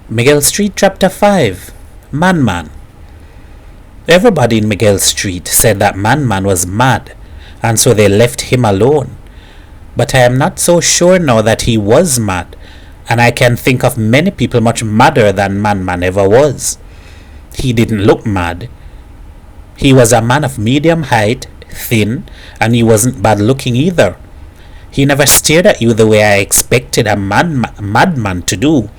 Miguel Street, Chapter 5. Man Man. Everybody in Miguel Street said that Man Man was mad, and so they left him alone. But I am not so sure now that he was mad, and I can think of many people much madder than Man Man ever was. He didn't look mad. He was a man of medium height, thin, and he wasn't bad looking either. He never stared at you the way I expected a madman to do.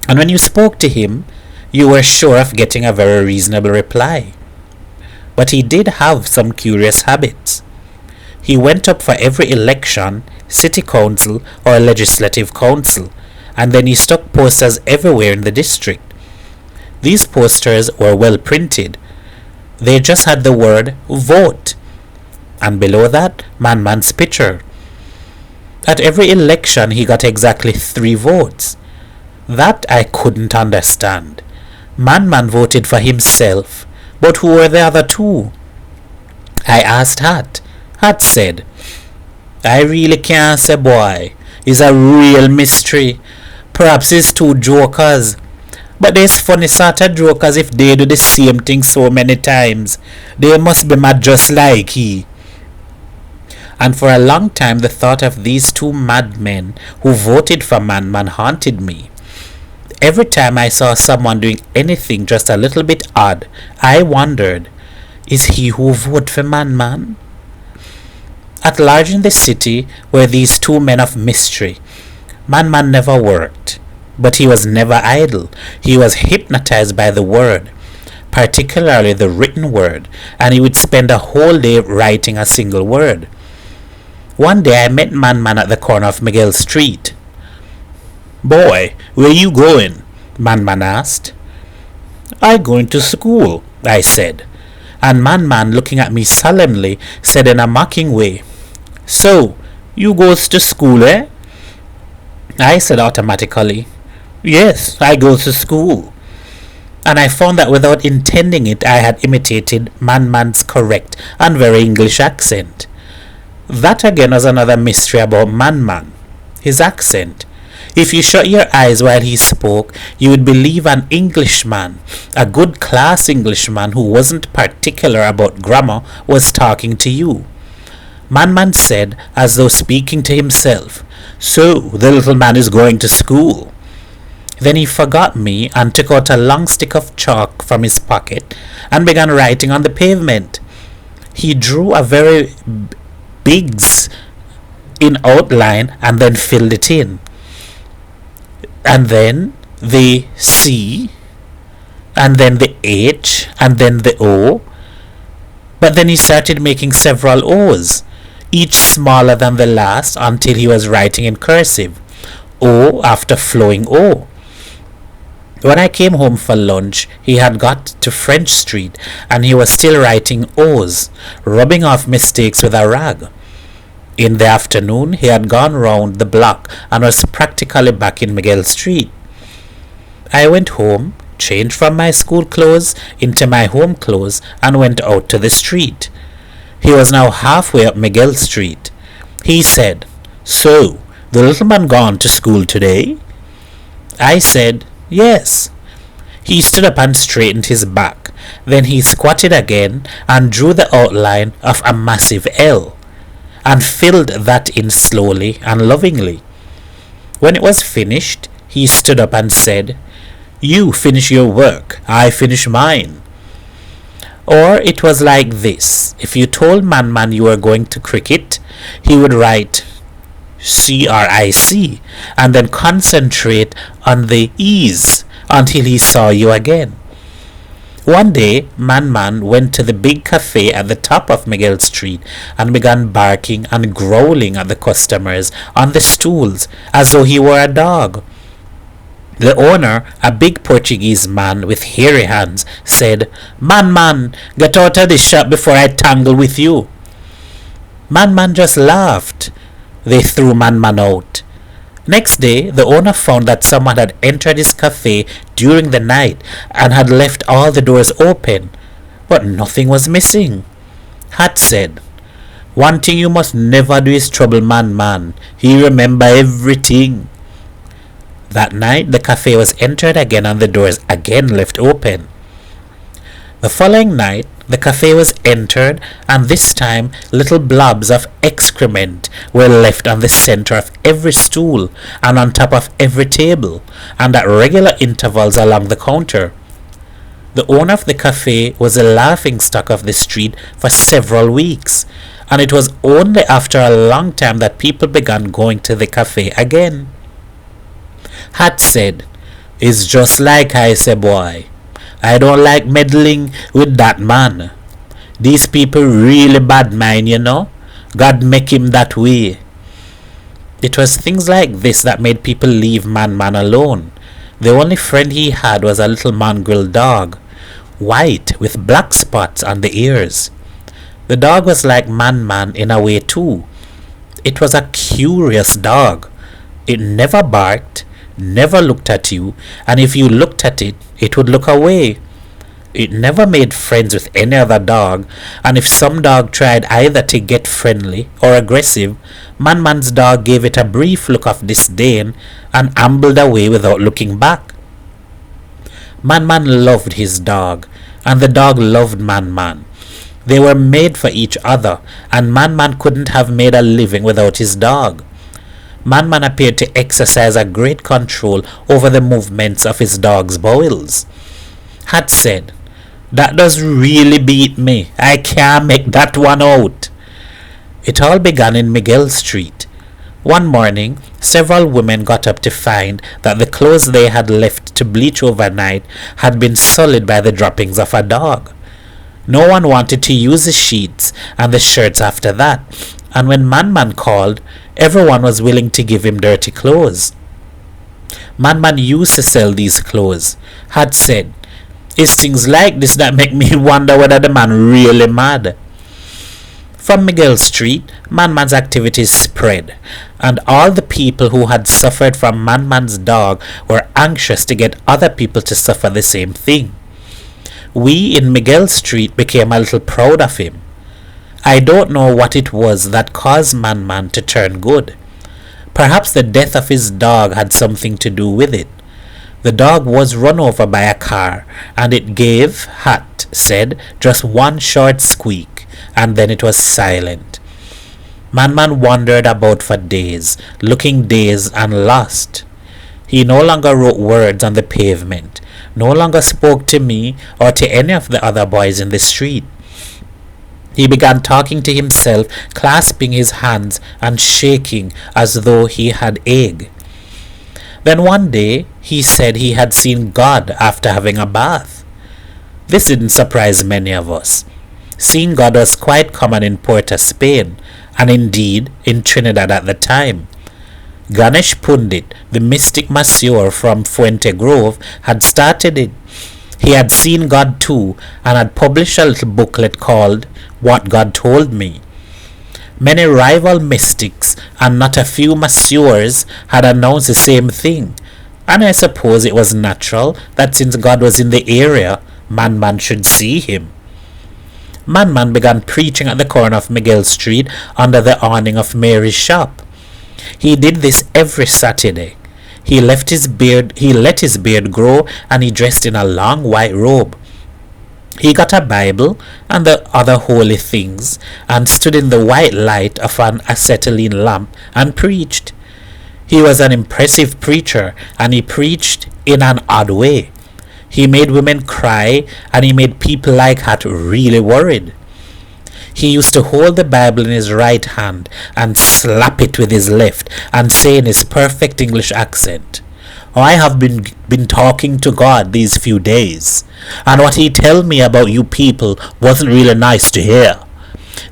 And when you spoke to him, you were sure of getting a very reasonable reply. But he did have some curious habits. He went up for every election, city council or legislative council, and then he stuck posters everywhere in the district. These posters were well printed. They just had the word vote, and below that, Man Man's picture. At every election he got exactly 3 votes. That I couldn't understand. Man Man voted for himself, but who were the other 2? I asked Hat. Hat said, "I really can't say, boy. It's a real mystery. Perhaps it's 2 jokers. But there's funny sort of jokers if they do the same thing so many times. They must be mad just like he." And for a long time the thought of these 2 madmen who voted for Man Man haunted me. Every time I saw someone doing anything just a little bit odd, I wondered, is he who voted for Man Man? At large in the city were these 2 men of mystery. Man Man never worked, but he was never idle. He was hypnotized by the word, particularly the written word, and he would spend a whole day writing a single word. One day I met Man Man at the corner of Miguel Street. "Boy, where you going?" Man Man asked. "I going to school," I said. And Man Man, looking at me solemnly, said in a mocking way, "So, you goes to school, eh?" I said automatically, "Yes, I goes to school." And I found that without intending it, I had imitated Man Man's correct and very English accent. That again was another mystery about Man Man, his accent. If you shut your eyes while he spoke, you would believe an Englishman, a good class Englishman who wasn't particular about grammar, was talking to you. Man Man said, as though speaking to himself, "So, the little man is going to school." Then he forgot me and took out a long stick of chalk from his pocket and began writing on the pavement. He drew a very big in outline and then filled it in. And then the C, and then the H, and then the O. But then he started making several O's, each smaller than the last, until he was writing in cursive, O after flowing O. When I came home for lunch, he had got to French Street, and he was still writing O's, rubbing off mistakes with a rag. In the afternoon, he had gone round the block and was practically back in Miguel Street. I went home, changed from my school clothes into my home clothes, and went out to the street. He was now halfway up Miguel Street. He said, "So, the little man gone to school today?" I said, "Yes." He stood up and straightened his back. Then he squatted again and drew the outline of a massive L, and filled that in slowly and lovingly. When it was finished, he stood up and said, "You finish your work, I finish mine." Or it was like this: if you told Man Man you were going to cricket, he would write CRIC and then concentrate on the E's until he saw you again. One day, Man Man went to the big cafe at the top of Miguel Street and began barking and growling at the customers on the stools as though he were a dog. The owner, a big Portuguese man with hairy hands, said, "Man Man, get out of this shop before I tangle with you." Man Man just laughed. They threw Man Man out. Next day, the owner found that someone had entered his cafe during the night and had left all the doors open, but nothing was missing. Hat said, "One thing you must never do is trouble Man Man. He remember everything." That night the cafe was entered again and the doors again left open. The following night the cafe was entered, and this time little blobs of excrement were left on the center of every stool and on top of every table, and at regular intervals along the counter. The owner of the cafe was a laughingstock of the street for several weeks, and it was only after a long time that people began going to the cafe again. Hat said, "It's just like I say, boy. I don't like meddling with that man. These people really bad mind, you know. God make him that way." It was things like this that made people leave Man alone. The only friend he had was a little mongrel dog, white with black spots on the ears. The dog was like Man in a way too. It was a curious dog. It never barked, never looked at you, and if you looked at it, it would look away. It never made friends with any other dog, and if some dog tried either to get friendly or aggressive, Man's dog gave it a brief look of disdain and ambled away without looking back. Man loved his dog, and the dog loved Man. They were made for each other, and Man couldn't have made a living without his dog. Man appeared to exercise a great control over the movements of his dog's bowels. Hat said, "That does really beat me. I can't make that one out." It all began in Miguel Street. One morning, several women got up to find that the clothes they had left to bleach overnight had been sullied by the droppings of a dog. No one wanted to use the sheets and the shirts after that, and when Man called, everyone was willing to give him dirty clothes. Man used to sell these clothes. Had said, "It's things like this that make me wonder whether the man really mad." From Miguel Street, Man's activities spread, and all the people who had suffered from Man's dog were anxious to get other people to suffer the same thing. We in Miguel Street became a little proud of him. I don't know what it was that caused Man to turn good. Perhaps the death of his dog had something to do with it. The dog was run over by a car, and it gave, Hat said, just one short squeak, and then it was silent. Man wandered about for days, looking dazed and lost. He no longer wrote words on the pavement, no longer spoke to me or to any of the other boys in the street. He began talking to himself, clasping his hands and shaking as though he had ague. Then one day he said he had seen God after having a bath. This didn't surprise many of us. Seeing God was quite common in Puerto Spain, and indeed in Trinidad at the time. Ganesh Pundit, the mystic masseur from Fuente Grove, had started it. He had seen God too, and had published a little booklet called What God Told Me. Many rival mystics and not a few masseurs had announced the same thing, and I suppose it was natural that since God was in the area, Man should see him. Man began preaching at the corner of Miguel Street under the awning of Mary's shop. He did this every Saturday. He let his beard grow, and he dressed in a long white robe. He got a Bible and the other holy things, and stood in the white light of an acetylene lamp and preached. He was an impressive preacher, and he preached in an odd way. He made women cry, and he made people like Hat really worried. He used to hold the Bible in his right hand and slap it with his left and say in his perfect English accent, "I have been talking to God these few days, and what he told me about you people wasn't really nice to hear.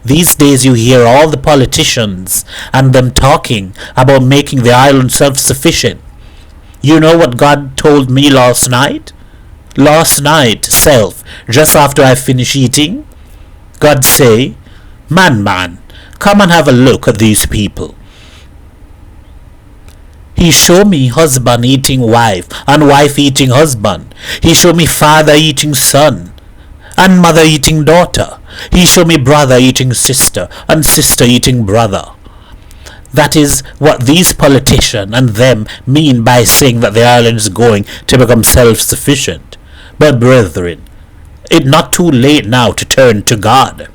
These days you hear all the politicians and them talking about making the island self-sufficient. You know what God told me last night? Last night, self, just after I finished eating? God say, man, come and have a look at these people. He show me husband eating wife, and wife eating husband. He show me father eating son, and mother eating daughter. He show me brother eating sister, and sister eating brother. That is what these politicians and them mean by saying that the island is going to become self-sufficient. But brethren, it's not too late now to turn to God.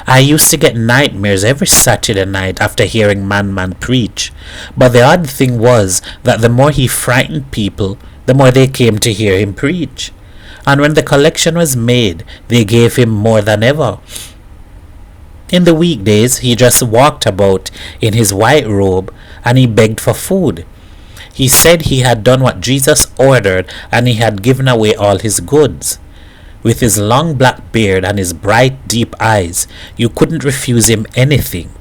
I used to get nightmares every Saturday night after hearing Man preach, but the odd thing was that the more he frightened people, the more they came to hear him preach. And when the collection was made, they gave him more than ever. In the weekdays, he just walked about in his white robe and he begged for food. He said he had done what Jesus ordered and he had given away all his goods. With his long black beard and his bright deep eyes, you couldn't refuse him anything.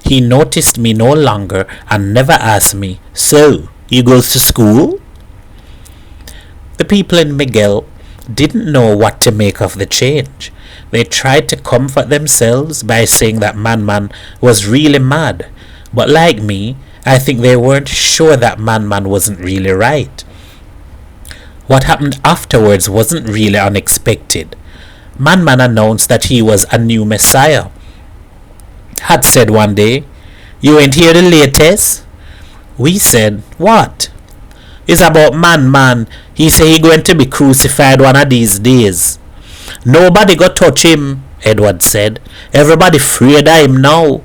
He noticed me no longer and never asked me, "So, you goes to school?" The people in Miguel didn't know what to make of the change. They tried to comfort themselves by saying that Man was really mad, but like me, I think they weren't sure that Man wasn't really right. What happened afterwards wasn't really unexpected. Man announced that he was a new Messiah. Had said one day, "You ain't hear the latest?" We said, "What?" "It's about Man. He say he going to be crucified one of these days." "Nobody go touch him," Edward said. "Everybody afraid of him now."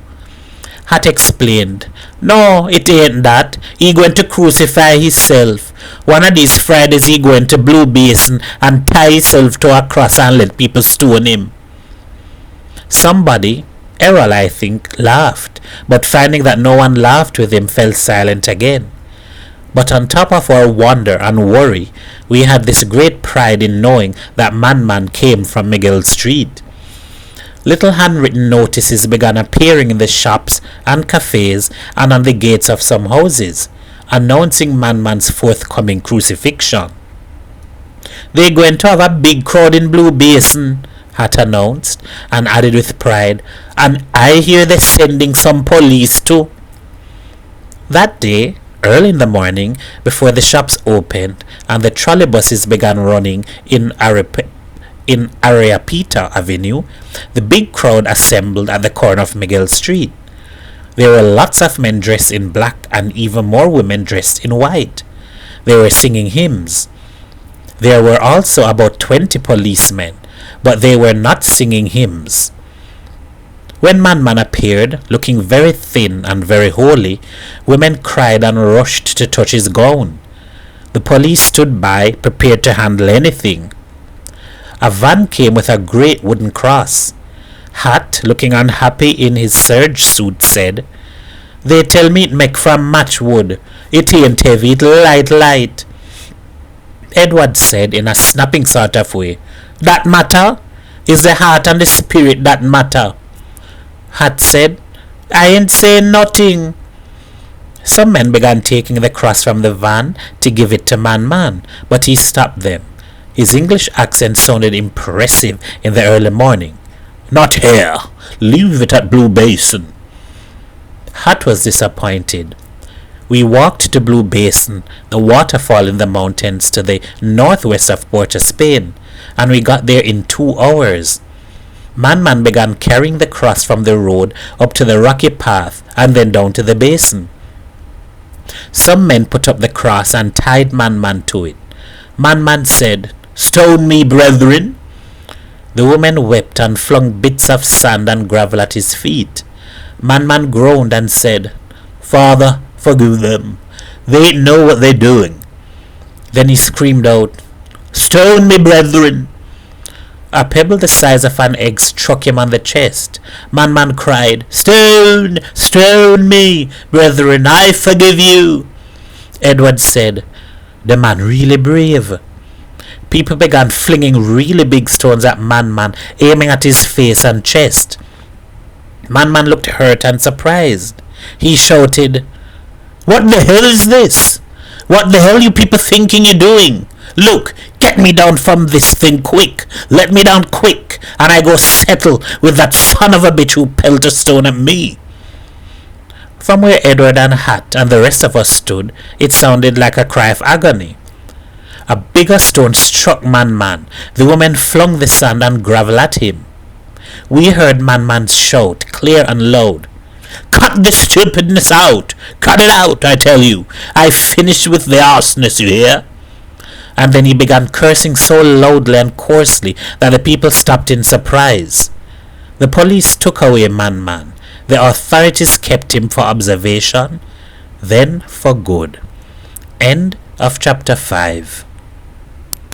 Hat explained, "No, it ain't that. He going to crucify himself. One of these Fridays he going to Blue Basin and tie himself to a cross and let people stone him." Somebody, Errol I think, laughed, but finding that no one laughed with him fell silent again. But on top of our wonder and worry, we had this great pride in knowing that Man came from Miguel Street. Little handwritten notices began appearing in the shops and cafes and on the gates of some houses, announcing Man's forthcoming crucifixion. "They're going to have a big crowd in Blue Basin," Hat announced, and added with pride, "and I hear they're sending some police too." That day, early in the morning, before the shops opened and the trolleybuses began running in Areapita Avenue, the big crowd assembled at the corner of Miguel Street. There were lots of men dressed in black and even more women dressed in white. They were singing hymns. There were also about 20 policemen, but they were not singing hymns. When Man appeared, looking very thin and very holy, women cried and rushed to touch his gown. The police stood by, prepared to handle anything. A van came with a great wooden cross. Hat, looking unhappy in his serge suit, said, "They tell me it make from matchwood. It ain't heavy, it light." Edward said in a snapping sort of way, "That matter? Is the heart and the spirit that matter?" Hat said, "I ain't saying nothing." Some men began taking the cross from the van to give it to Man, but he stopped them. His English accent sounded impressive in the early morning. "Not here. Leave it at Blue Basin." Hat was disappointed. We walked to Blue Basin, the waterfall in the mountains to the northwest of Port of Spain, and we got there in 2 hours. Man began carrying the cross from the road up to the rocky path and then down to the basin. Some men put up the cross and tied Man to it. Man said, "Stone me, brethren." The women wept and flung bits of sand and gravel at his feet. Man groaned and said, "Father, forgive them. They know what they're doing." Then he screamed out, "Stone me, brethren." A pebble the size of an egg struck him on the chest. Man cried, "Stone, stone me, brethren, I forgive you." Edward said, "The man really brave." People began flinging really big stones at Man, aiming at his face and chest. Man looked hurt and surprised. He shouted, "What the hell is this? What the hell you people thinking you're doing? Look, get me down from this thing quick. Let me down quick, and I go settle with that son of a bitch who pelted a stone at me." From where Edward and Hat and the rest of us stood, it sounded like a cry of agony. A bigger stone struck Man. The women flung the sand and gravel at him. We heard Man shout, clear and loud, "Cut this stupidness out! Cut it out, I tell you! I've finished with the arseness, you hear?" And then he began cursing so loudly and coarsely that the people stopped in surprise. The police took away Man. The authorities kept him for observation, then for good. End of chapter 5.